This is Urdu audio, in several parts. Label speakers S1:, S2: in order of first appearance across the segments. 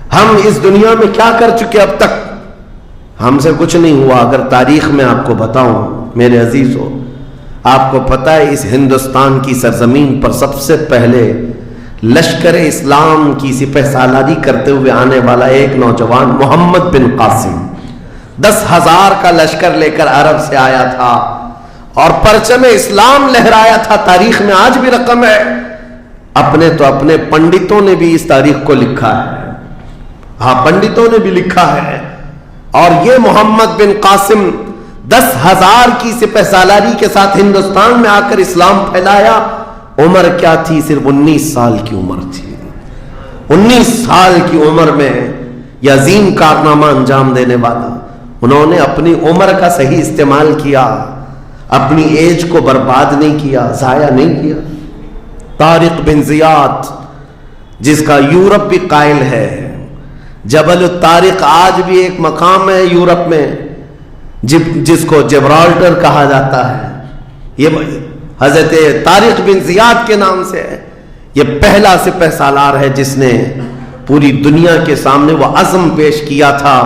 S1: ہم اس دنیا میں کیا کر چکے اب تک؟ ہم سے کچھ نہیں ہوا. اگر تاریخ میں آپ کو بتاؤں میرے عزیزو، آپ کو پتہ ہے اس ہندوستان کی سرزمین پر سب سے پہلے لشکر اسلام کی سپہ سالاری کرتے ہوئے آنے والا ایک نوجوان محمد بن قاسم 10,000 کا لشکر لے کر عرب سے آیا تھا اور پرچم اسلام لہرایا تھا. تاریخ میں آج بھی رقم ہے. اپنے پنڈتوں نے بھی اس تاریخ کو لکھا ہے. ہاں، پنڈتوں نے بھی لکھا ہے. اور یہ محمد بن قاسم 10,000 کی سپہ سالاری کے ساتھ ہندوستان میں آ کر اسلام پھیلایا. عمر کیا تھی؟ صرف 19 سال کی عمر تھی. 19 سال کی عمر میں یہ عظیم کارنامہ انجام دینے والا، انہوں نے اپنی عمر کا صحیح استعمال کیا، اپنی ایج کو برباد نہیں کیا، ضائع نہیں کیا. طارق بن زیاد، جس کا یورپ بھی قائل ہے، جبل الطارق آج بھی ایک مقام ہے یورپ میں جس کو جبرالٹر کہا جاتا ہے. یہ حضرت طارق بن زیاد کے نام سے ہے. یہ پہلا سپہ سالار ہے جس نے پوری دنیا کے سامنے وہ عزم پیش کیا تھا.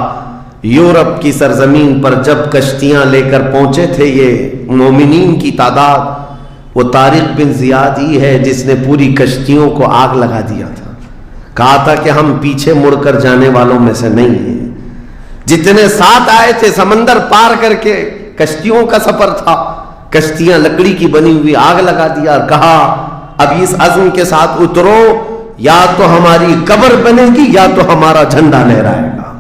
S1: یورپ کی سرزمین پر جب کشتیاں لے کر پہنچے تھے یہ مومنین کی تعداد، وہ طارق بن زیاد ہی ہے جس نے پوری کشتیوں کو آگ لگا دیا تھا. کہا تھا کہ ہم پیچھے مڑ کر جانے والوں میں سے نہیں ہیں. جتنے ساتھ آئے تھے سمندر پار کر کے، کشتیوں کا سفر تھا، کشتیاں لکڑی کی بنی ہوئی، آگ لگا دیا اور کہا اب اس عزم کے ساتھ اترو، یا تو ہماری قبر بنے گی یا تو ہمارا جھنڈا لہرائے گا.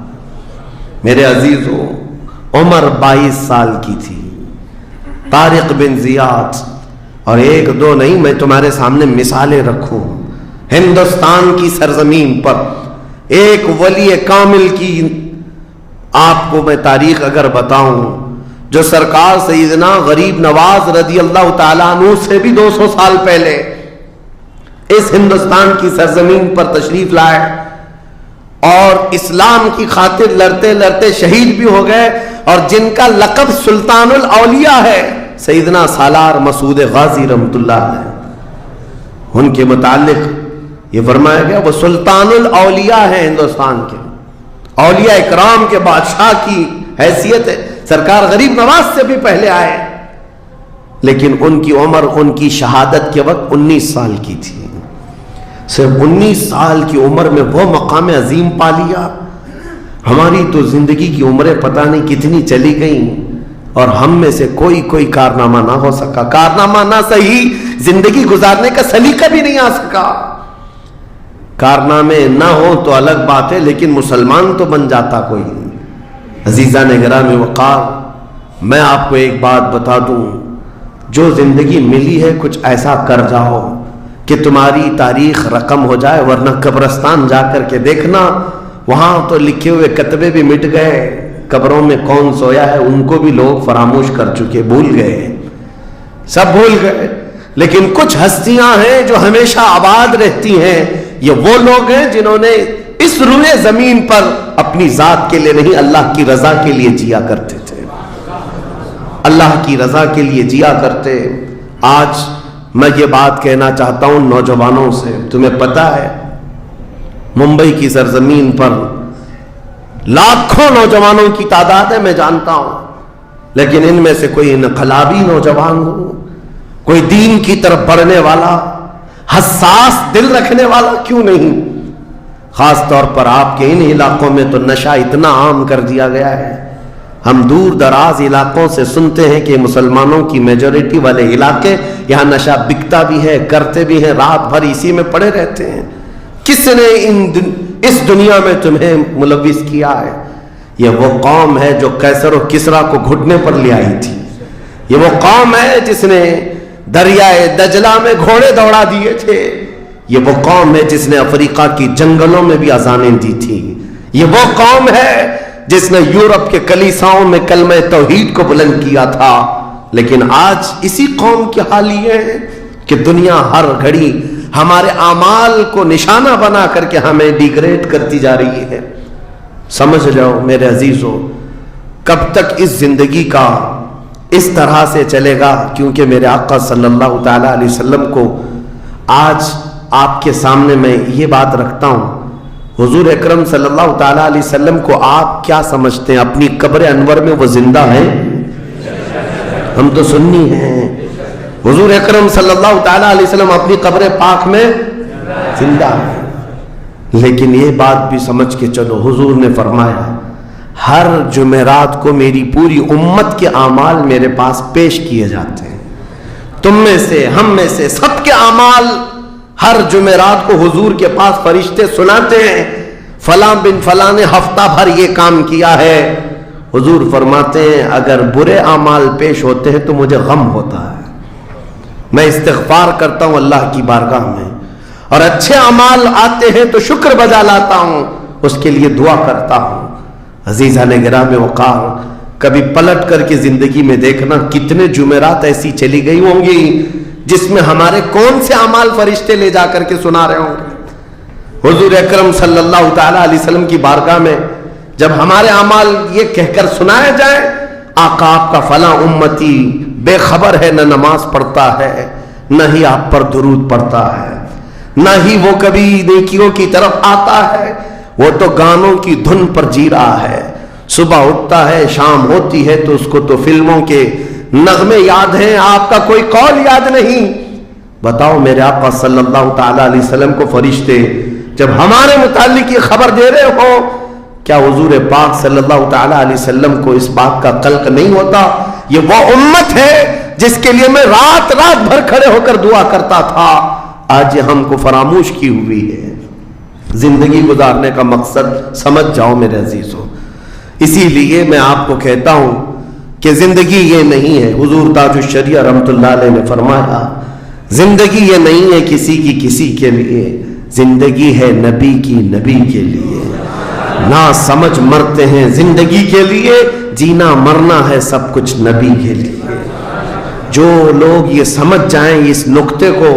S1: میرے عزیزو، عمر 22 سال کی تھی. طارق بن زیاد، اور ایک دو نہیں، میں تمہارے سامنے مثالیں رکھوں. ہندوستان کی سرزمین پر ایک ولی کامل کی آپ کو میں تاریخ اگر بتاؤں، جو سرکار سیدنا غریب نواز رضی اللہ تعالیٰ عنہ سے بھی 200 سال پہلے اس ہندوستان کی سرزمین پر تشریف لائے اور اسلام کی خاطر لڑتے لڑتے شہید بھی ہو گئے، اور جن کا لقب سلطان الاولیاء ہے، سیدنا سالار مسعود غازی رحمت اللہ علیہ، ان کے متعلق یہ فرمایا گیا وہ سلطان الاولیاء ہے. ہندوستان کے اولیاء اکرام کے بادشاہ کی حیثیت ہے. سرکار غریب نواز سے بھی پہلے آئے، لیکن ان کی عمر ان کی شہادت کے وقت 19 سال کی تھی. صرف 19 سال کی عمر میں وہ مقام عظیم پا لیا. ہماری تو زندگی کی عمریں پتہ نہیں کتنی چلی گئیں اور ہم میں سے کوئی کارنامہ نہ ہو سکا. کارنامہ نہ صحیح، زندگی گزارنے کا سلیقہ بھی نہیں آ سکا. کارنامے نہ ہو تو الگ بات ہے، لیکن مسلمان تو بن جاتا کوئی. عزیزان گرامی وقار، میں آپ کو ایک بات بتا دوں، جو زندگی ملی ہے کچھ ایسا کر جاؤ کہ تمہاری تاریخ رقم ہو جائے، ورنہ قبرستان جا کر کے دیکھنا، وہاں تو لکھے ہوئے کتبے بھی مٹ گئے. قبروں میں کون سویا ہے ان کو بھی لوگ فراموش کر چکے، بھول گئے، سب بھول گئے. لیکن کچھ ہستیاں ہیں جو ہمیشہ آباد رہتی ہیں. یہ وہ لوگ ہیں جنہوں نے اس روئے زمین پر اپنی ذات کے لیے نہیں، اللہ کی رضا کے لیے جیا کرتے تھے. اللہ کی رضا کے لیے جیا کرتے. آج میں یہ بات کہنا چاہتا ہوں نوجوانوں سے، تمہیں پتہ ہے ممبئی کی سرزمین پر لاکھوں نوجوانوں کی تعداد ہے، میں جانتا ہوں، لیکن ان میں سے کوئی انقلابی نوجوان ہو، کوئی دین کی طرف بڑھنے والا، حساس دل رکھنے والا کیوں نہیں؟ خاص طور پر آپ کے ان علاقوں میں تو نشہ اتنا عام کر دیا گیا ہے. ہم دور دراز علاقوں سے سنتے ہیں کہ مسلمانوں کی میجورٹی والے علاقے، یہاں نشہ بکتا بھی ہے، کرتے بھی ہیں، رات بھر اسی میں پڑے رہتے ہیں. کس نے اس دنیا میں تمہیں ملوث کیا ہے؟ یہ وہ قوم ہے جو قیصر و کسریٰ کو گھٹنے پر لے آئی تھی. یہ وہ قوم ہے جس نے دریائے دجلہ میں گھوڑے دوڑا دیے تھے. یہ وہ قوم ہے جس نے افریقہ کی جنگلوں میں بھی اذانیں دی تھی. یہ وہ قوم ہے جس نے یورپ کے کلیساؤں میں کلمہ توحید کو بلند کیا تھا. لیکن آج اسی قوم کی حال یہ ہے کہ دنیا ہر گھڑی ہمارے اعمال کو نشانہ بنا کر کے ہمیں ڈیگریڈ کرتی جا رہی ہے. سمجھ جاؤ میرے عزیزو، کب تک اس زندگی کا اس طرح سے چلے گا؟ کیونکہ میرے آقا صلی اللہ تعالیٰ علیہ وسلم کو آج آپ کے سامنے میں یہ بات رکھتا ہوں، حضور اکرم صلی اللہ تعالیٰ علیہ وسلم کو آپ کیا سمجھتے ہیں؟ اپنی قبر انور میں وہ زندہ ہیں؟ ہم تو سنی ہیں. حضور اکرم صلی اللہ تعالیٰ علیہ وسلم اپنی قبر پاک میں زندہ ہیں. لیکن یہ بات بھی سمجھ کے چلو، حضور نے فرمایا ہر جمعرات کو میری پوری امت کے اعمال میرے پاس پیش کیے جاتے ہیں. تم میں سے، ہم میں سے، سب کے اعمال ہر جمعرات کو حضور کے پاس فرشتے سناتے ہیں، فلاں بن فلاں نے ہفتہ بھر یہ کام کیا ہے. حضور فرماتے ہیں اگر برے اعمال پیش ہوتے ہیں تو مجھے غم ہوتا ہے، میں استغفار کرتا ہوں اللہ کی بارگاہ میں، اور اچھے اعمال آتے ہیں تو شکر بجا لاتا ہوں، اس کے لیے دعا کرتا ہوں. عزیزان گرامی وقار، کبھی پلٹ کر کے زندگی میں دیکھنا کتنے جمعرات ایسی چلی گئی ہوں گی جس میں ہمارے کون سے اعمال فرشتے لے جا کر کے سنا رہے ہوں گے. حضور اکرم صلی اللہ تعالیٰ علیہ وسلم کی بارگاہ میں جب ہمارے اعمال یہ کہہ کر سنائے جائیں آقا آپ کا فلاں امتی بے خبر ہے، نہ نماز پڑھتا ہے، نہ ہی آپ پر درود پڑھتا ہے، نہ ہی وہ کبھی نیکیوں کی طرف آتا ہے، وہ تو گانوں کی دھن پر جی رہا ہے. صبح اٹھتا ہے، شام ہوتی ہے تو اس کو تو فلموں کے نغمے یاد ہیں، آپ کا کوئی قول یاد نہیں. بتاؤ میرے آقا صلی اللہ تعالیٰ علیہ وسلم کو فرشتے جب ہمارے متعلق یہ خبر دے رہے ہو، کیا حضور پاک صلی اللہ تعالیٰ علیہ وسلم کو اس بات کا قلق نہیں ہوتا؟ یہ وہ امت ہے جس کے لیے میں رات رات بھر کھڑے ہو کر دعا کرتا تھا، آج یہ ہم کو فراموش کی ہوئی ہے. زندگی گزارنے کا مقصد سمجھ جاؤ میرے عزیزوں. اسی لیے میں آپ کو کہتا ہوں کہ زندگی یہ نہیں ہے. حضور تاج الشریعہ رحمت اللہ علیہ نے فرمایا زندگی یہ نہیں ہے کسی کی کسی کے لیے، زندگی ہے نبی کی نبی کے لیے. نہ سمجھ مرتے ہیں زندگی کے لیے، جینا مرنا ہے سب کچھ نبی کے لیے. جو لوگ یہ سمجھ جائیں اس نقطے کو،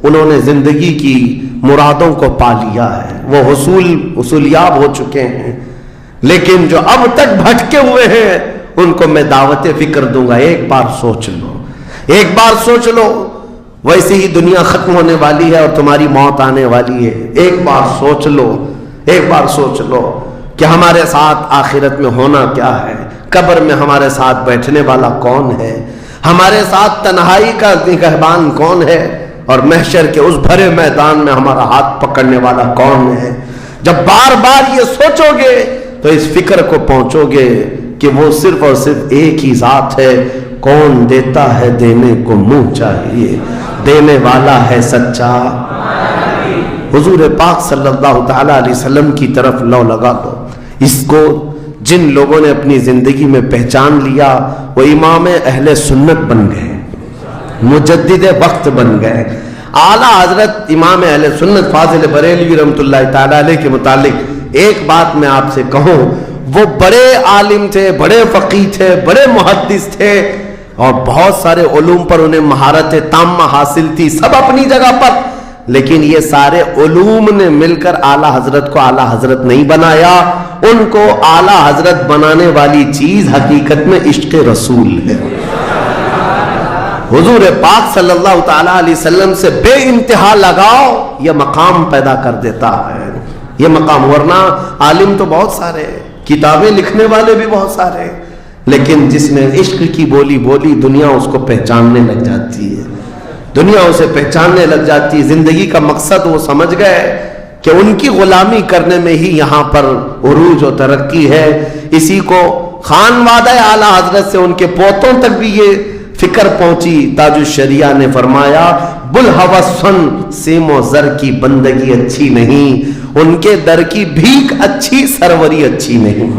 S1: انہوں نے زندگی کی مرادوں کو پا لیا ہے، وہ حصولیاب ہو چکے ہیں. لیکن جو اب تک بھٹکے ہوئے ہیں ان کو میں دعوت فکر دوں گا. ایک بار سوچ لو، ایک بار سوچ لو، ویسے ہی دنیا ختم ہونے والی ہے اور تمہاری موت آنے والی ہے. ایک بار سوچ لو، ایک بار سوچ لو کہ ہمارے ساتھ آخرت میں ہونا کیا ہے، قبر میں ہمارے ساتھ بیٹھنے والا کون ہے، ہمارے ساتھ تنہائی کا نگہبان کون ہے، اور محشر کے اس بھرے میدان میں ہمارا ہاتھ پکڑنے والا کون ہے. جب بار بار یہ سوچو گے تو اس فکر کو پہنچو گے کہ وہ صرف اور صرف ایک ہی ذات ہے. کون دیتا ہے دینے کو منہ چاہیے، دینے والا ہے سچا. حضور پاک صلی اللہ تعالیٰ علیہ وسلم کی طرف لو لگا دو. اس کو جن لوگوں نے اپنی زندگی میں پہچان لیا وہ امام اہل سنت بن گئے، مجدد وقت بن گئے. اعلیٰ حضرت امام اہل سنت فاضل بریلوی رحمۃ اللہ تعالیٰ علیہ کے متعلق ایک بات میں آپ سے کہوں، وہ بڑے عالم تھے، بڑے فقیہ تھے، بڑے محدث تھے، اور بہت سارے علوم پر انہیں مہارت تامہ حاصل تھی، سب اپنی جگہ پر. لیکن یہ سارے علوم نے مل کر اعلیٰ حضرت کو اعلیٰ حضرت نہیں بنایا. ان کو اعلیٰ حضرت بنانے والی چیز حقیقت میں عشق رسول ہے. حضور پاک صلی اللہ تعالیٰ علیہ وسلم سے بے انتہا لگاؤ، یہ مقام پیدا کر دیتا ہے. یہ مقام، ورنہ عالم تو بہت سارے، کتابیں لکھنے والے بھی بہت سارے، لیکن جس نے عشق کی بولی بولی دنیا اس کو پہچاننے لگ جاتی ہے، دنیا اسے پہچاننے لگ جاتی ہے. زندگی کا مقصد وہ سمجھ گئے کہ ان کی غلامی کرنے میں ہی یہاں پر عروج و ترقی ہے. اسی کو خانوادہ اعلیٰ حضرت سے ان کے پوتوں تک بھی یہ فکر پہنچی. تاج الشریعہ نے فرمایا بلحوثن سیم و زر کی بندگی اچھی نہیں، ان کے در کی بھیک اچھی، سروری اچھی نہیں.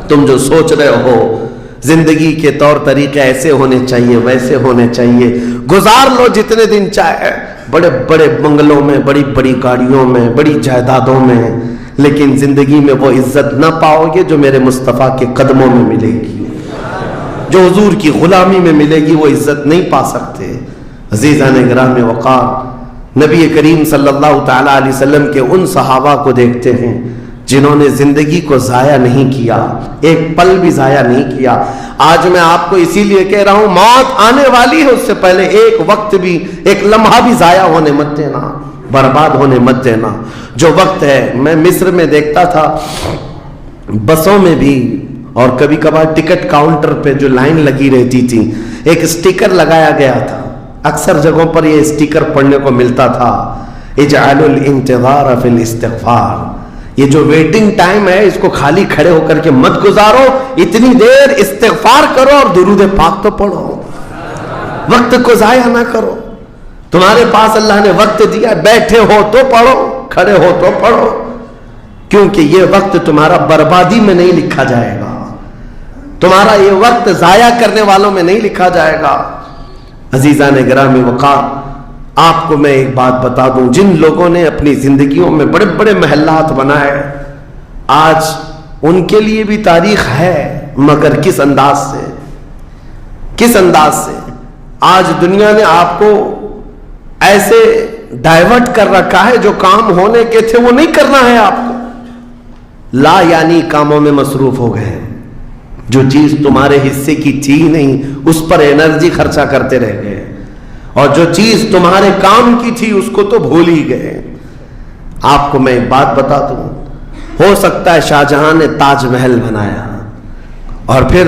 S1: تم جو سوچ رہے ہو زندگی کے طور طریقے ایسے ہونے چاہیے، ویسے ہونے چاہیے، گزار لو جتنے دن چاہے، بڑے بڑے بنگلوں میں، بڑی بڑی گاڑیوں میں، بڑی جائیدادوں میں، لیکن زندگی میں وہ عزت نہ پاؤ گے جو میرے مصطفیٰ کے قدموں میں ملے گی، جو حضور کی غلامی میں ملے گی. وہ عزت نہیں پا سکتے. عزیزان گرامی وقار، نبی کریم صلی اللہ تعالیٰ علیہ وسلم کے ان صحابہ کو دیکھتے ہیں جنہوں نے زندگی کو ضائع نہیں کیا، ایک پل بھی ضائع نہیں کیا۔ آج میں آپ کو اسی لیے کہہ رہا ہوں، موت آنے والی ہے، اس سے پہلے ایک وقت بھی، ایک لمحہ بھی ضائع ہونے مت دینا، برباد ہونے مت دینا۔ جو وقت ہے، میں مصر میں دیکھتا تھا بسوں میں بھی، اور کبھی کبھار ٹکٹ کاؤنٹر پہ جو لائن لگی رہتی تھی، ایک اسٹیکر لگایا گیا تھا، اکثر جگہوں پر یہ اسٹیکر پڑھنے کو ملتا تھا، اجعلوا الانتظار فی الاستغفار۔ یہ جو ویٹنگ ٹائم ہے، اس کو خالی کھڑے ہو کر کے مت گزارو، اتنی دیر استغفار کرو اور درود پاک تو پڑھو، وقت کو ضائع نہ کرو۔ تمہارے پاس اللہ نے وقت دیا، بیٹھے ہو تو پڑھو، کھڑے ہو تو پڑھو، کیونکہ یہ وقت تمہارا بربادی میں نہیں لکھا جائے گا، تمہارا یہ وقت ضائع کرنے والوں میں نہیں لکھا جائے گا۔ عزیزان گرامی وقار، آپ کو میں ایک بات بتا دوں، جن لوگوں نے اپنی زندگیوں میں بڑے بڑے محلات بنائے، آج ان کے لیے بھی تاریخ ہے، مگر کس انداز سے، کس انداز سے۔ آج دنیا نے آپ کو ایسے ڈائیورٹ کر رکھا ہے، جو کام ہونے کے تھے وہ نہیں کرنا ہے آپ کو، لا یعنی کاموں میں مصروف ہو گئے، جو چیز تمہارے حصے کی تھی نہیں اس پر انرجی خرچہ کرتے رہ گئے، اور جو چیز تمہارے کام کی تھی اس کو تو بھول ہی گئے۔ آپ کو میں ایک بات بتا دوں، ہو سکتا ہے شاہ جہاں نے تاج محل بنایا، اور پھر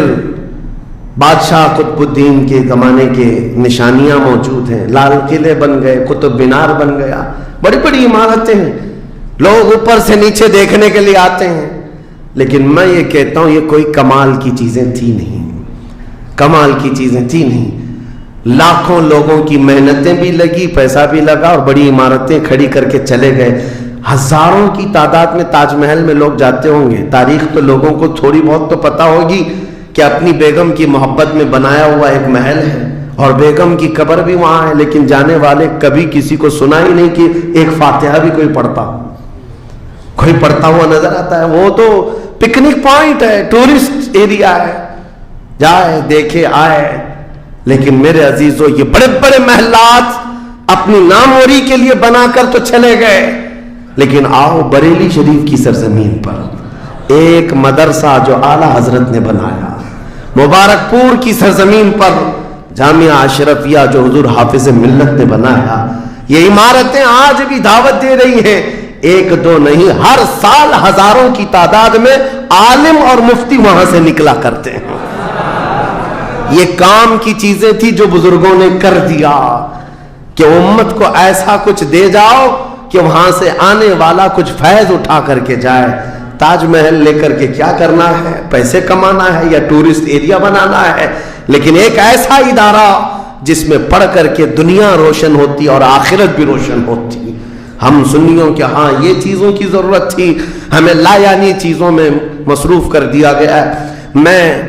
S1: بادشاہ قطب الدین کے زمانے کے نشانیاں موجود ہیں، لال قلعے بن گئے، قطب مینار بن گیا، بڑی بڑی عمارتیں ہیں، لوگ اوپر سے نیچے دیکھنے کے لیے آتے ہیں، لیکن میں یہ کہتا ہوں یہ کوئی کمال کی چیزیں تھی نہیں، کمال کی چیزیں تھی نہیں۔ لاکھوں لوگوں کی محنتیں بھی لگی، پیسہ بھی لگا، اور بڑی عمارتیں کھڑی کر کے چلے گئے۔ ہزاروں کی تعداد میں تاج محل میں لوگ جاتے ہوں گے، تاریخ تو لوگوں کو تھوڑی بہت تو پتہ ہوگی کہ اپنی بیگم کی محبت میں بنایا ہوا ایک محل ہے، اور بیگم کی قبر بھی وہاں ہے، لیکن جانے والے کبھی کسی کو سنا ہی نہیں کہ ایک فاتحہ بھی کوئی پڑھتا ہوا نظر آتا ہے۔ وہ تو پکنک پوائنٹ ہے، ٹورسٹ ایریا ہے، جائے دیکھے آئے۔ لیکن میرے عزیزو، یہ بڑے بڑے محلات اپنی ناموری کے لیے بنا کر تو چلے گئے، لیکن آؤ بریلی شریف کی سرزمین پر ایک مدرسہ جو اعلیٰ حضرت نے بنایا، مبارک پور کی سرزمین پر جامعہ اشرفیہ جو حضور حافظ ملت نے بنایا، یہ عمارتیں آج بھی دعوت دے رہی ہیں، ایک دو نہیں، ہر سال ہزاروں کی تعداد میں عالم اور مفتی وہاں سے نکلا کرتے ہیں۔ یہ کام کی چیزیں تھی جو بزرگوں نے کر دیا کہ امت کو ایسا کچھ دے جاؤ کہ وہاں سے آنے والا کچھ فیض اٹھا کر کے جائے۔ تاج محل لے کر کے کیا کرنا ہے؟ پیسے کمانا ہے یا ٹورسٹ ایریا بنانا ہے؟ لیکن ایک ایسا ادارہ جس میں پڑھ کر کے دنیا روشن ہوتی اور آخرت بھی روشن ہوتی۔ ہم سنیوں کہ ہاں یہ چیزوں کی ضرورت تھی، ہمیں لا یعنی چیزوں میں مصروف کر دیا گیا ہے۔ میں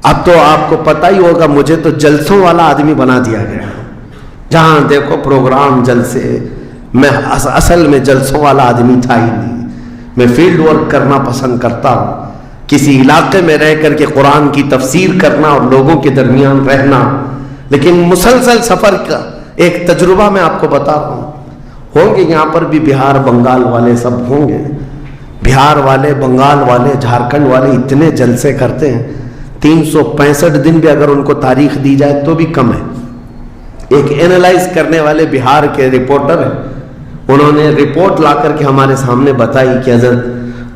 S1: اب تو آپ کو پتہ ہی ہوگا، مجھے تو جلسوں والا آدمی بنا دیا گیا، جہاں دیکھو پروگرام جلسے۔ میں اصل میں جلسوں والا آدمی تھا ہی نہیں، میں فیلڈ ورک کرنا پسند کرتا ہوں، کسی علاقے میں رہ کر کے قرآن کی تفسیر کرنا اور لوگوں کے درمیان رہنا۔ لیکن مسلسل سفر کا ایک تجربہ میں آپ کو بتا رہا ہوں، ہوں گے یہاں پر بھی بہار بنگال والے سب ہوں گے، بہار والے، بنگال والے، جھارکھنڈ والے اتنے جلسے کرتے ہیں، 365 دن بھی اگر ان کو تاریخ دی جائے تو بھی کم ہے۔ ایک اینالائز کرنے والے بہار کے رپورٹر ہیں، انہوں نے رپورٹ لا کر کے ہمارے سامنے بتائی کہ حضرت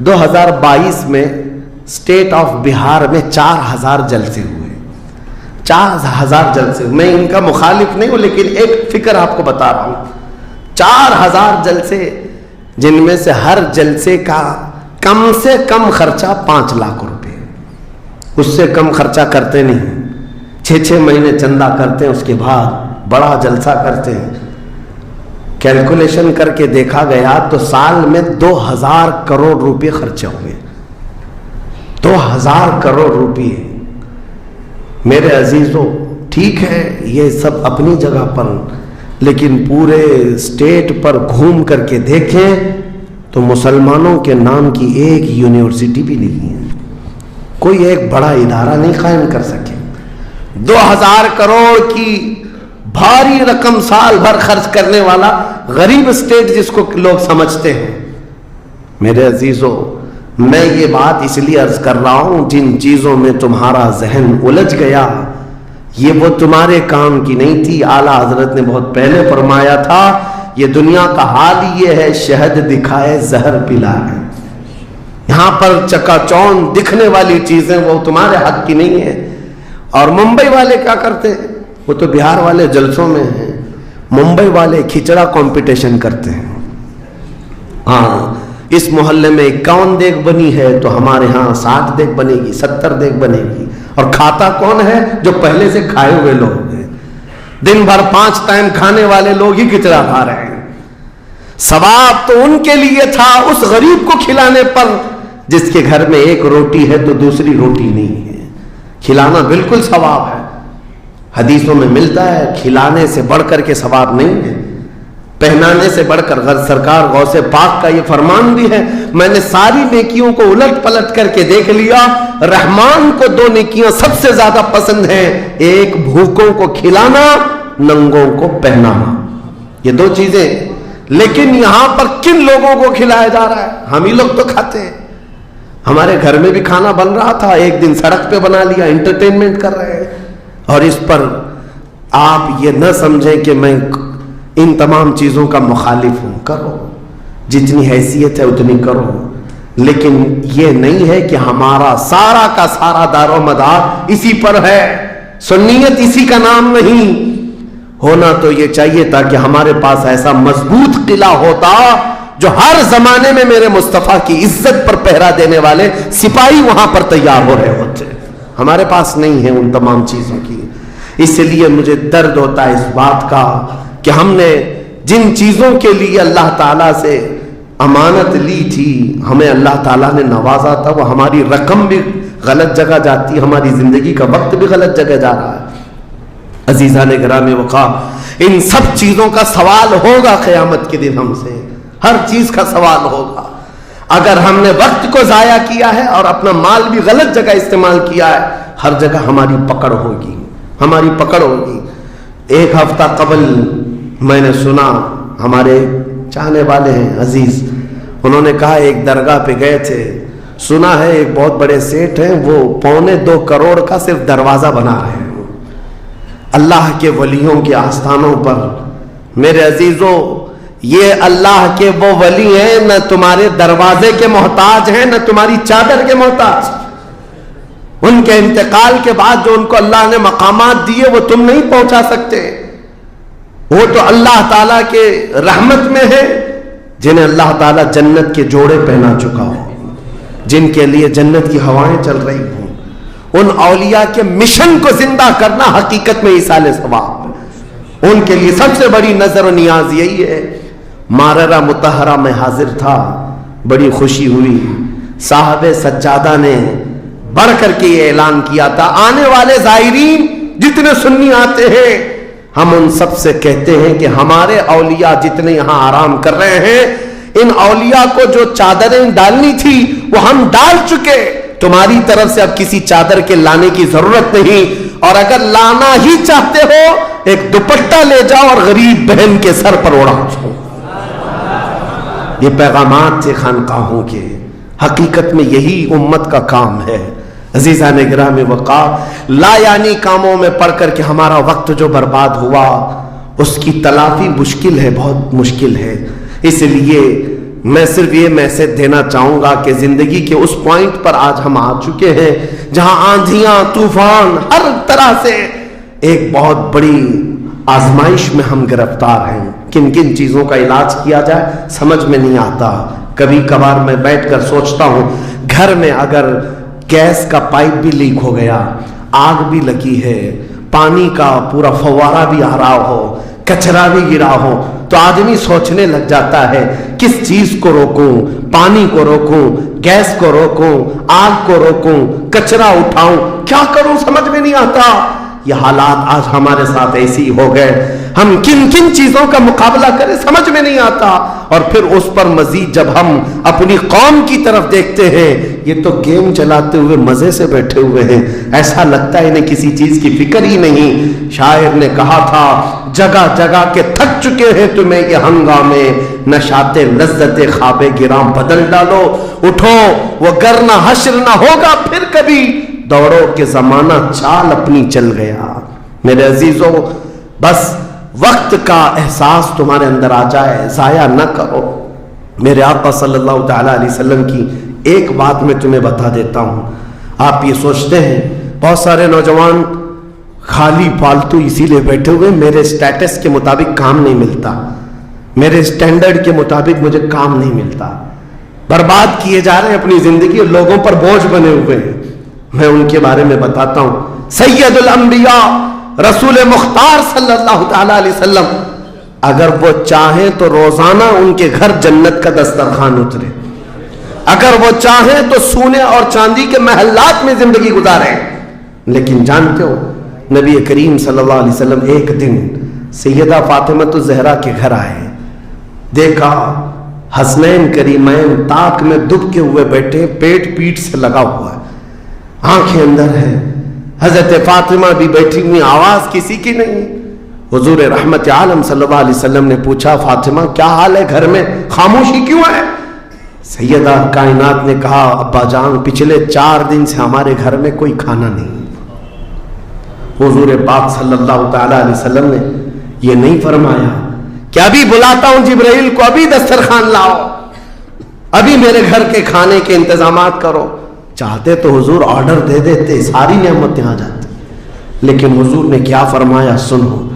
S1: 2022 میں اسٹیٹ آف بہار میں 4000 جلسے ہوئے، 4000 جلسے۔ میں ان کا مخالف نہیں ہوں، لیکن ایک فکر آپ کو بتا رہا ہوں، 4000 جلسے، جن میں سے ہر جلسے کا کم سے کم خرچہ 5 لاکھ روپے، اس سے کم خرچہ کرتے نہیں، 6 مہینے چندہ کرتے ہیں، اس کے بعد بڑا جلسہ کرتے ہیں۔ کیلکولیشن کر کے دیکھا گیا تو سال میں 2000 کروڑ روپے خرچے ہوئے، 2000 کروڑ روپے۔ میرے عزیزوں، ٹھیک ہے یہ سب اپنی جگہ پر، لیکن پورے اسٹیٹ پر گھوم کر کے دیکھیں تو مسلمانوں کے نام کی ایک یونیورسٹی بھی نہیں ہے، کوئی ایک بڑا ادارہ نہیں قائم کر سکے۔ 2000 کروڑ کی بھاری رقم سال بھر خرچ کرنے والا غریب اسٹیٹ جس کو لوگ سمجھتے ہیں۔ میرے عزیزوں، میں یہ بات اس لیے عرض کر رہا ہوں، جن چیزوں میں تمہارا ذہن الجھ گیا یہ وہ تمہارے کام کی نہیں تھی۔ اعلیٰ حضرت نے بہت پہلے فرمایا تھا یہ دنیا کا حال یہ ہے، شہد دکھائے زہر پلائے۔ یہاں پر چکا چوند دکھنے والی چیزیں وہ تمہارے حق کی نہیں ہے۔ اور ممبئی والے کیا کرتے ہیں؟ وہ تو بہار والے جلسوں میں ہیں، ممبئی والے کھچڑا کمپٹیشن کرتے ہیں۔ ہاں اس محلے میں 51 دیگ بنی ہے تو ہمارے ہاں 60 دیگ بنے گی، 70 دیگ بنے گی۔ اور کھاتا کون ہے؟ جو پہلے سے کھائے ہوئے لوگ ہیں، دن بھر 5 ٹائم کھانے والے لوگ ہی کھچڑا کھا رہے ہیں۔ ثواب تو ان کے لیے تھا اس غریب کو کھلانے پر جس کے گھر میں ایک روٹی ہے تو دوسری روٹی نہیں ہے۔ کھلانا بالکل ثواب ہے، حدیثوں میں ملتا ہے، کھلانے سے بڑھ کر کے ثواب نہیں ہے، پہنانے سے بڑھ کر سرکار غوث پاک کا یہ فرمان بھی ہے، میں نے ساری نیکیوں کو الٹ پلٹ کر کے دیکھ لیا، رحمان کو 2 نیکیاں سب سے زیادہ پسند ہیں، ایک بھوکوں کو کھلانا، ننگوں کو پہنانا، یہ 2 چیزیں۔ لیکن یہاں پر کن لوگوں کو کھلایا جا رہا ہے؟ ہم ہی لوگ تو کھاتے ہیں۔ ہمارے گھر میں بھی کھانا بن رہا تھا، ایک دن سڑک پہ بنا لیا، انٹرٹینمنٹ کر رہے ہیں۔ اور اس پر آپ یہ نہ سمجھیں کہ میں ان تمام چیزوں کا مخالف ہوں، کرو جتنی حیثیت ہے اتنی کرو، لیکن یہ نہیں ہے کہ ہمارا سارا کا سارا دار و مدار اسی پر ہے۔ سنیت اسی کا نام نہیں، ہونا تو یہ چاہیے تھا کہ ہمارے پاس ایسا مضبوط قلعہ ہوتا جو ہر زمانے میں میرے مصطفیٰ کی عزت پر پہرا دینے والے سپاہی وہاں پر تیار ہو رہے ہوتے۔ ہمارے پاس نہیں ہے ان تمام چیزوں کی، اس لیے مجھے درد ہوتا ہے اس بات کا کہ ہم نے جن چیزوں کے لیے اللہ تعالیٰ سے امانت لی تھی، ہمیں اللہ تعالیٰ نے نوازا تھا، وہ ہماری رقم بھی غلط جگہ جاتی ہے، ہماری زندگی کا وقت بھی غلط جگہ جا رہا ہے۔ عزیزان گرامی وقار، ان سب چیزوں کا سوال ہوگا قیامت کے دن ہم سے، ہر چیز کا سوال ہوگا۔ اگر ہم نے وقت کو ضائع کیا ہے اور اپنا مال بھی غلط جگہ استعمال کیا ہے، ہر جگہ ہماری پکڑ ہوگی، ہماری پکڑ ہوگی۔ ایک ہفتہ قبل میں نے سنا، ہمارے چاہنے والے ہیں عزیز، انہوں نے کہا ایک درگاہ پہ گئے تھے، سنا ہے ایک بہت بڑے سیٹ ہیں، وہ 2.25 کروڑ کا صرف دروازہ بنا رہے ہیں اللہ کے ولیوں کے آستانوں پر۔ میرے عزیزوں، یہ اللہ کے وہ ولی ہیں، نہ تمہارے دروازے کے محتاج ہیں، نہ تمہاری چادر کے محتاج۔ ان کے انتقال کے بعد جو ان کو اللہ نے مقامات دیے وہ تم نہیں پہنچا سکتے، وہ تو اللہ تعالیٰ کے رحمت میں ہے، جنہیں اللہ تعالیٰ جنت کے جوڑے پہنا چکا ہو، جن کے لیے جنت کی ہوائیں چل رہی ہوں۔ ان اولیاء کے مشن کو زندہ کرنا حقیقت میں ایصال ثواب ہے۔ ان کے لیے سب سے بڑی نظر و نیاز یہی ہے۔ ماررہ مطہرہ میں حاضر تھا، بڑی خوشی ہوئی، صاحب سجادہ نے بڑھ کر کے یہ اعلان کیا تھا، آنے والے زائرین جتنے سنی آتے ہیں، ہم ان سب سے کہتے ہیں کہ ہمارے اولیاء جتنے یہاں آرام کر رہے ہیں، ان اولیاء کو جو چادریں ڈالنی تھی وہ ہم ڈال چکے، تمہاری طرف سے اب کسی چادر کے لانے کی ضرورت نہیں، اور اگر لانا ہی چاہتے ہو ایک دوپٹہ لے جاؤ اور غریب بہن کے سر پر اوڑا چھوڑو۔ یہ پیغامات تھے خانقاہوں کے، حقیقت میں یہی امت کا کام ہے۔ عزیزان گرامی وقار، لا یعنی کاموں میں پڑھ کر کے ہمارا وقت جو برباد ہوا اس کی تلافی مشکل ہے، بہت مشکل ہے۔ اس لیے میں صرف یہ میسج دینا چاہوں گا کہ زندگی کے اس پوائنٹ پر آج ہم آ چکے ہیں جہاں آندھیاں، طوفان، ہر طرح سے ایک بہت بڑی آزمائش میں ہم گرفتار ہیں۔ کن کن چیزوں کا علاج کیا جائے سمجھ میں نہیں آتا۔ کبھی کبھار میں بیٹھ کر سوچتا ہوں، گھر میں اگر گیس کا پائپ بھی لیک ہو گیا، آگ بھی لگی ہے، پانی کا پورا فوارہ بھی آ رہا ہو، کچرا بھی گرا ہو، تو آدمی سوچنے لگ جاتا ہے کس چیز کو روکوں، پانی کو روکوں، گیس کو روکوں، آگ کو روکوں، کچرا اٹھاؤں، کیا کروں سمجھ میں نہیں آتا۔ یہ حالات آج ہمارے ساتھ ایسی ہو گئے، ہم کن کن چیزوں کا مقابلہ کریں سمجھ میں نہیں آتا۔ اور پھر اس پر مزید جب ہم اپنی قوم کی طرف دیکھتے ہیں، یہ تو گیم چلاتے ہوئے مزے سے بیٹھے ہوئے ہیں، ایسا لگتا ہے انہیں کسی چیز کی فکر ہی نہیں۔ شاعر نے کہا تھا، جگہ جگہ کے تھک چکے ہیں تمہیں یہ ہنگامے، نشاط لذت خواب گراں بدل ڈالو، اٹھو وہ گرنا حشر نہ ہوگا پھر کبھی، دوڑو کہ زمانہ چال اپنی چل گیا۔ میرے عزیزو، بس وقت کا احساس تمہارے اندر آ جائے، ضائع نہ کرو۔ میرے آقا صلی اللہ تعالیٰ علیہ وسلم کی ایک بات میں تمہیں بتا دیتا ہوں۔ آپ یہ سوچتے ہیں بہت سارے نوجوان خالی فالتو اسی لیے بیٹھے ہوئے، میرے سٹیٹس کے مطابق کام نہیں ملتا، میرے سٹینڈرڈ کے مطابق مجھے کام نہیں ملتا، برباد کیے جا رہے ہیں اپنی زندگی اور لوگوں پر بوجھ بنے ہوئے ہیں۔ میں ان کے بارے میں بتاتا ہوں۔ سید الانبیاء رسول مختار صلی اللہ تعالیٰ علیہ وسلم اگر وہ چاہیں تو روزانہ ان کے گھر جنت کا دسترخوان اترے، اگر وہ چاہیں تو سونے اور چاندی کے محلات میں زندگی گزاریں، لیکن جانتے ہو نبی کریم صلی اللہ علیہ وسلم ایک دن سیدہ فاطمہ الزہرا کے گھر آئے، دیکھا حسنین کریمین تاک میں دبکے ہوئے بیٹھے، پیٹ پیٹ سے لگا ہوا ہے، آنکھیں اندر ہے، حضرت فاطمہ بھی بیٹھی ہوئی، آواز کسی کی نہیں۔ حضور رحمت عالم صلی اللہ علیہ وسلم نے پوچھا فاطمہ کیا حال ہے، گھر میں خاموشی کیوں ہے؟ سیدہ کائنات نے کہا ابا جان پچھلے 4 دن سے ہمارے گھر میں کوئی کھانا نہیں۔ حضور پاک صلی اللہ تعالیٰ علیہ وسلم نے یہ نہیں فرمایا کہ ابھی بلاتا ہوں جبرائیل کو، ابھی دسترخوان لاؤ، ابھی میرے گھر کے کھانے کے انتظامات کرو۔ چاہتے تو حضور آرڈر دے دیتے، ساری نعمتیں آ جاتی، لیکن حضور نے کیا فرمایا سنو۔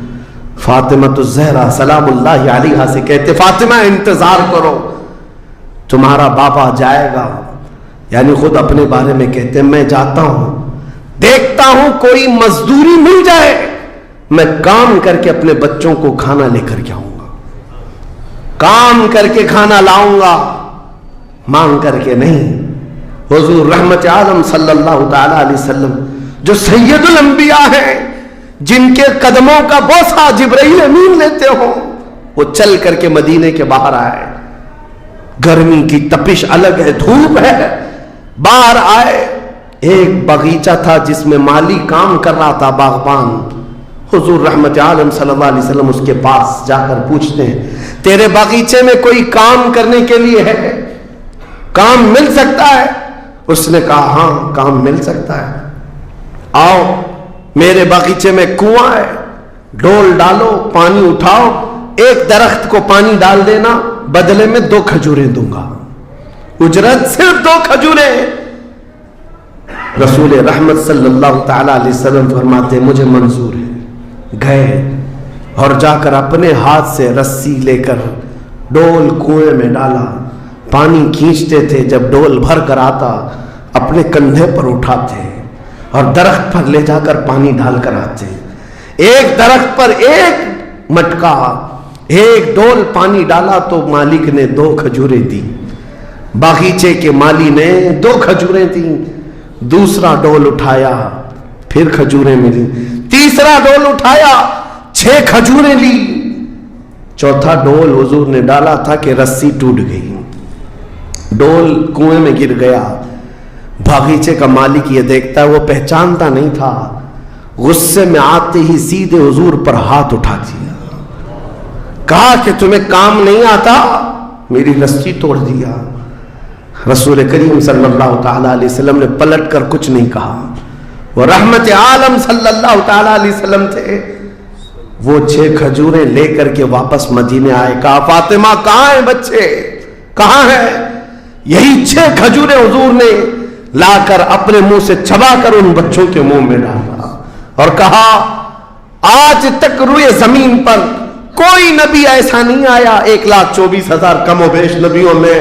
S1: فاطمہ الزہرا سلام اللہ علیہا سے کہتے فاطمہ انتظار کرو، تمہارا بابا جائے گا، یعنی خود اپنے بارے میں کہتے میں جاتا ہوں، دیکھتا ہوں کوئی مزدوری مل جائے، میں کام کر کے اپنے بچوں کو کھانا لے کر کے آؤں گا، کام کر کے کھانا لاؤں گا، مانگ کر کے نہیں۔ حضور رحمت عالم صلی اللہ تعالی علیہ وسلم جو سید الانبیاء ہیں، جن کے قدموں کا بوسہ جبرائیل امین لیتے ہو، وہ چل کر کے مدینے کے باہر آئے، گرمی کی تپش الگ ہے، دھوپ ہے، باہر آئے، ایک باغیچہ تھا جس میں مالی کام کر رہا تھا، باغبان۔ حضور رحمت عالم صلی اللہ علیہ وسلم اس کے پاس جا کر پوچھتے ہیں تیرے باغیچے میں کوئی کام کرنے کے لیے ہے، کام مل سکتا ہے؟ اس نے کہا ہاں کام مل سکتا ہے، آؤ میرے باغیچے میں کنواں ہے، ڈول ڈالو، پانی اٹھاؤ، ایک درخت کو پانی ڈال دینا، بدلے میں 2 کھجوریں دوں گا، اجرت صرف 2 کھجوریں۔ رسول رحمت صلی اللہ تعالیٰ علیہ وسلم فرماتے مجھے منظور ہے۔ گئے اور جا کر اپنے ہاتھ سے رسی لے کر ڈول کنویں میں ڈالا، پانی کھینچتے تھے، جب ڈول بھر کر آتا اپنے کندھے پر اٹھاتے اور درخت پر لے جا کر پانی ڈال کر آتے، ایک درخت پر ایک مٹکا، ایک ڈول پانی ڈالا تو مالک نے 2 کھجوریں دی، باغیچے کے مالی نے 2 کھجوریں دیں، دوسرا ڈول اٹھایا پھر کھجوریں ملی، تیسرا ڈول اٹھایا 6 کھجوریں لی، چوتھا ڈول حضور نے ڈالا تھا کہ رسی ٹوٹ گئی، ڈول کنویں میں گر گیا۔ باغیچے کا مالک یہ دیکھتا ہے، وہ پہچانتا نہیں تھا، غصے میں آتے ہی سیدھے حضور پر ہاتھ اٹھا دیا، کہا کہ تمہیں کام نہیں آتا، میری رسی توڑ دیا۔ رسول کریم صلی اللہ تعالیٰ علیہ وسلم نے پلٹ کر کچھ نہیں کہا، وہ رحمت عالم صلی اللہ تعالیٰ علیہ وسلم تھے، وہ 6 کھجوریں لے کر کے واپس مدینے آئے، کہا فاطمہ کہاں ہیں بچے، کہاں ہیں؟ یہی 6 کھجوریں حضور نے لا کر اپنے منہ سے چبا کر ان بچوں کے منہ میں ڈالا اور کہا آج تک روئے زمین پر کوئی نبی ایسا نہیں آیا، 1,24,000 کم و بیش نبیوں میں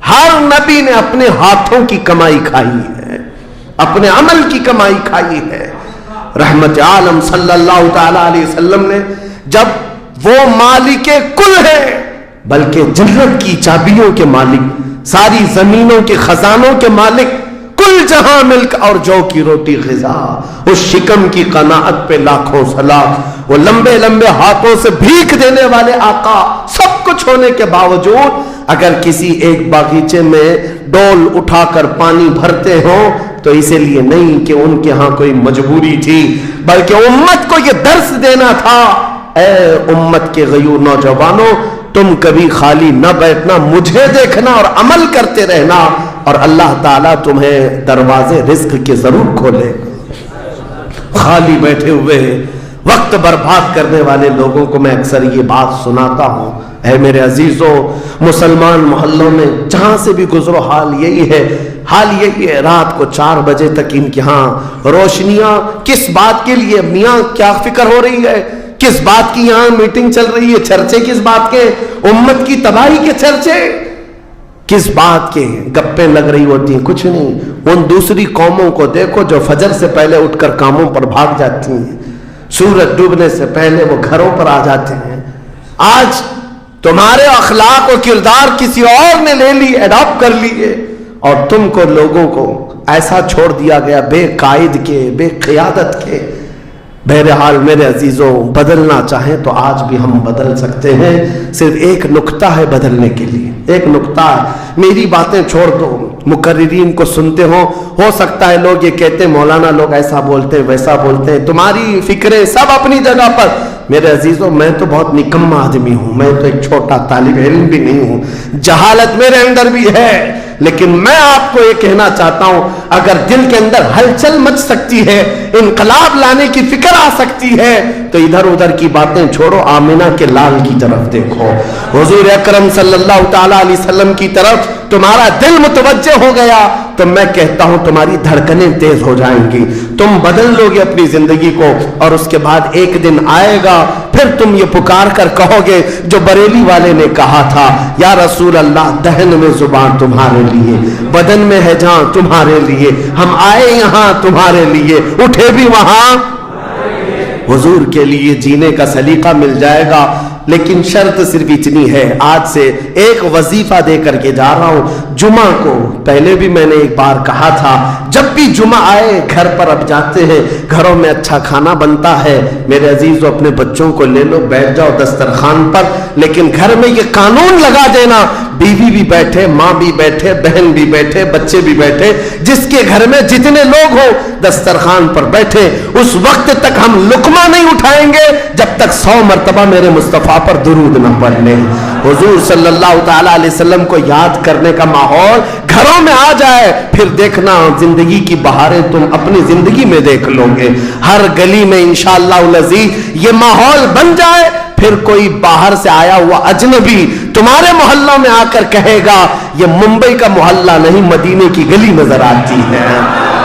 S1: ہر نبی نے اپنے ہاتھوں کی کمائی کھائی ہے، اپنے عمل کی کمائی کھائی ہے۔ رحمت عالم صلی اللہ تعالی علیہ وسلم نے جب وہ مالک کل ہے، بلکہ جنت کی چابیوں کے مالک، ساری زمینوں کے خزانوں کے مالک، کل جہاں ملک اور جو کی روٹی غذا، اس شکم کی قناعت پہ لاکھوں سلام، وہ لمبے لمبے ہاتھوں سے بھیک دینے والے آقا، سب کچھ ہونے کے باوجود اگر کسی ایک باغیچے میں ڈول اٹھا کر پانی بھرتے ہوں تو اسی لیے نہیں کہ ان کے ہاں کوئی مجبوری تھی، بلکہ امت کو یہ درس دینا تھا اے امت کے غیور نوجوانوں، تم کبھی خالی نہ بیٹھنا، مجھے دیکھنا اور عمل کرتے رہنا، اور اللہ تعالیٰ تمہیں دروازے رزق کے ضرور کھولے۔ خالی بیٹھے ہوئے وقت برباد کرنے والے لوگوں کو میں اکثر یہ بات سناتا ہوں، اے میرے عزیزوں، مسلمان محلوں میں جہاں سے بھی گزرو حال یہی ہے، رات کو 4 بجے تک ان کے ہاں روشنیاں کس بات کے لیے؟ میاں کیا فکر ہو رہی ہے؟ کس بات کی یہاں میٹنگ چل رہی ہے؟ چرچے کس بات کے؟ امت کی تباہی کے چرچے کس بات کے؟ گپیں لگ رہی ہوتی ہیں، کچھ نہیں۔ ان دوسری قوموں کو دیکھو جو فجر سے پہلے اٹھ کر کاموں پر بھاگ جاتی ہیں، سورج ڈوبنے سے پہلے وہ گھروں پر آ جاتے ہیں۔ آج تمہارے اخلاق و کردار کسی اور نے لے لی، اڈاپٹ کر لیے، اور تم کو لوگوں کو ایسا چھوڑ دیا گیا بے قائد کے، بے قیادت کے۔ بہرحال میرے عزیزوں، بدلنا چاہیں تو آج بھی ہم بدل سکتے ہیں، صرف ایک نکتہ ہے بدلنے کے لیے، ایک نکتہ ہے۔ میری باتیں چھوڑ دو، مقررین کو سنتے ہو سکتا ہے لوگ یہ کہتے ہیں مولانا لوگ ایسا بولتے ہیں ویسا بولتے ہیں، تمہاری فکریں سب اپنی جگہ پر۔ میرے عزیزوں، میں تو بہت نکما آدمی ہوں، میں تو ایک چھوٹا طالب علم بھی نہیں ہوں، جہالت میرے اندر بھی ہے، لیکن میں آپ کو یہ کہنا چاہتا ہوں، اگر دل کے اندر ہلچل مچ سکتی ہے، انقلاب لانے کی فکر آ سکتی ہے، تو ادھر ادھر کی باتیں چھوڑو، آمنہ کے لال کی طرف دیکھو، حضور اکرم صلی اللہ تعالی علیہ وسلم کی طرف تمہارا دل متوجہ ہو گیا تو میں کہتا ہوں تمہاری دھڑکنیں تیز ہو جائیں گی، تم بدل لو گے اپنی زندگی کو، اور اس کے بعد ایک دن آئے گا پھر تم یہ پکار کر کہو گے جو بریلی والے نے کہا تھا، یا رسول اللہ دہن میں زبان تمہارے لیے، بدن میں ہے جان تمہارے لیے، ہم آئے یہاں تمہارے لیے، اٹھے بھی وہاں حضور کے لیے۔ جینے کا سلیقہ مل جائے گا، لیکن شرط صرف اتنی ہے، آج سے ایک وظیفہ دے کر کے جا رہا ہوں، جمعہ کو، پہلے بھی میں نے ایک بار کہا تھا، جب بھی جمعہ آئے گھر پر اب جاتے ہیں، گھروں میں اچھا کھانا بنتا ہے، میرے عزیزو اپنے بچوں کو لے لو، بیٹھ جاؤ دسترخوان پر، لیکن گھر میں یہ قانون لگا دینا، بیوی بھی بیٹھے، ماں بھی بیٹھے، بہن بھی بیٹھے، بچے بھی بیٹھے، جس کے گھر میں جتنے لوگ ہو دسترخوان پر بیٹھے، اس وقت تک ہم لقمہ نہیں اٹھائیں گے جب تک 100 مرتبہ میرے مصطفیٰ پر درود نہ پڑھ لیں۔ حضور صلی اللہ تعالی علیہ وسلم کو یاد کرنے کا ماحول گھروں میں آ جائے، پھر دیکھنا زندگی کی بہاریں تم اپنی زندگی میں دیکھ لو گے، ہر گلی میں انشاءاللہ العزیز یہ ماحول بن جائے، پھر کوئی باہر سے آیا ہوا اجنبی تمہارے محلوں میں آ کر کہے گا یہ ممبئی کا محلہ نہیں، مدینے کی گلی نظر آتی ہے،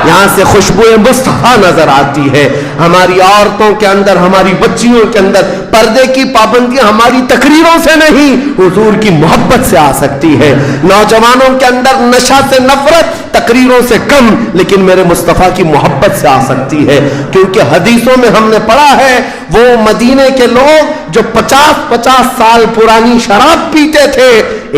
S1: یہاں سے خوشبو مصطفیٰ نظر آتی ہے۔ ہماری عورتوں کے اندر، ہماری بچیوں کے اندر پردے کی پابندیاں ہماری تقریروں سے نہیں، حضور کی محبت سے آ سکتی ہے۔ نوجوانوں کے اندر نشہ سے نفرت تقریروں سے کم، لیکن میرے مصطفیٰ کی محبت سے آ سکتی ہے، کیونکہ حدیثوں میں ہم نے پڑھا ہے وہ مدینے کے لوگ جو 50 سال پرانی شراب پیتے تھے،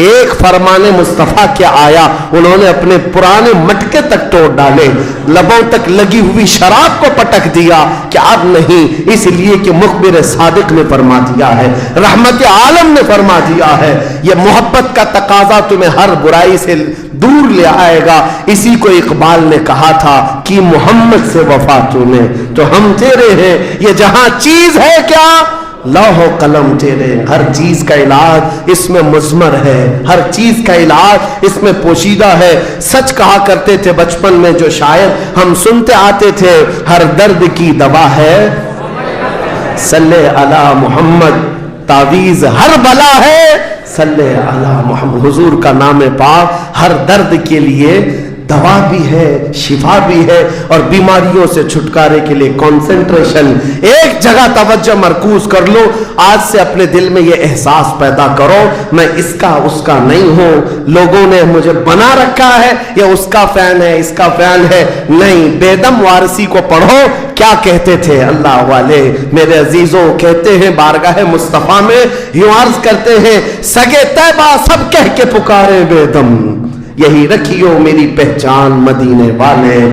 S1: ایک فرمان مصطفیٰ کیا آیا، انہوں نے اپنے پرانے مٹکے تک توڑ ڈالے، لبوں تک لگی ہوئی شراب کو پٹک دیا کہ اب نہیں، اس لیے کہ مخبر صادق نے فرما دیا ہے، رحمت عالم نے فرما دیا ہے، یہ محبت کا تقاضا تمہیں ہر برائی سے دور لے آئے گا۔ اسی کو اقبال نے کہا تھا کہ محمد سے وفا تو نے تو ہم تیرے ہیں، یہ جہاں چیز ہے کیا لوح و قلم تیرے، ہر چیز کا علاج اس میں مضمر ہے، ہر چیز کا علاج اس میں پوشیدہ ہے۔ سچ کہا کرتے تھے بچپن میں جو شاعر ہم سنتے آتے تھے، ہر درد کی دوا ہے صلی علی محمد، تعویذ ہر بلا ہے صلی علی محمد، حضور کا نام پاک ہر درد کے لیے دوا بھی ہے، شفا بھی ہے، اور بیماریوں سے چھٹکارے کے لیے کنسنٹریشن، ایک جگہ توجہ مرکوز کر لو۔ آج سے اپنے دل میں یہ احساس پیدا کرو میں اس کا اس کا نہیں ہوں، لوگوں نے مجھے بنا رکھا ہے، یہ اس کا فین ہے اس کا فین ہے، نہیں۔ بیدم وارسی کو پڑھو، کیا کہتے تھے اللہ والے، میرے عزیزوں، کہتے ہیں بارگاہ مصطفیٰ میں یوں عرض کرتے ہیں، سگے طیبہ سب کہہ کے پکارے بیدم، یہی رکھیو میری پہچان مدینے والے۔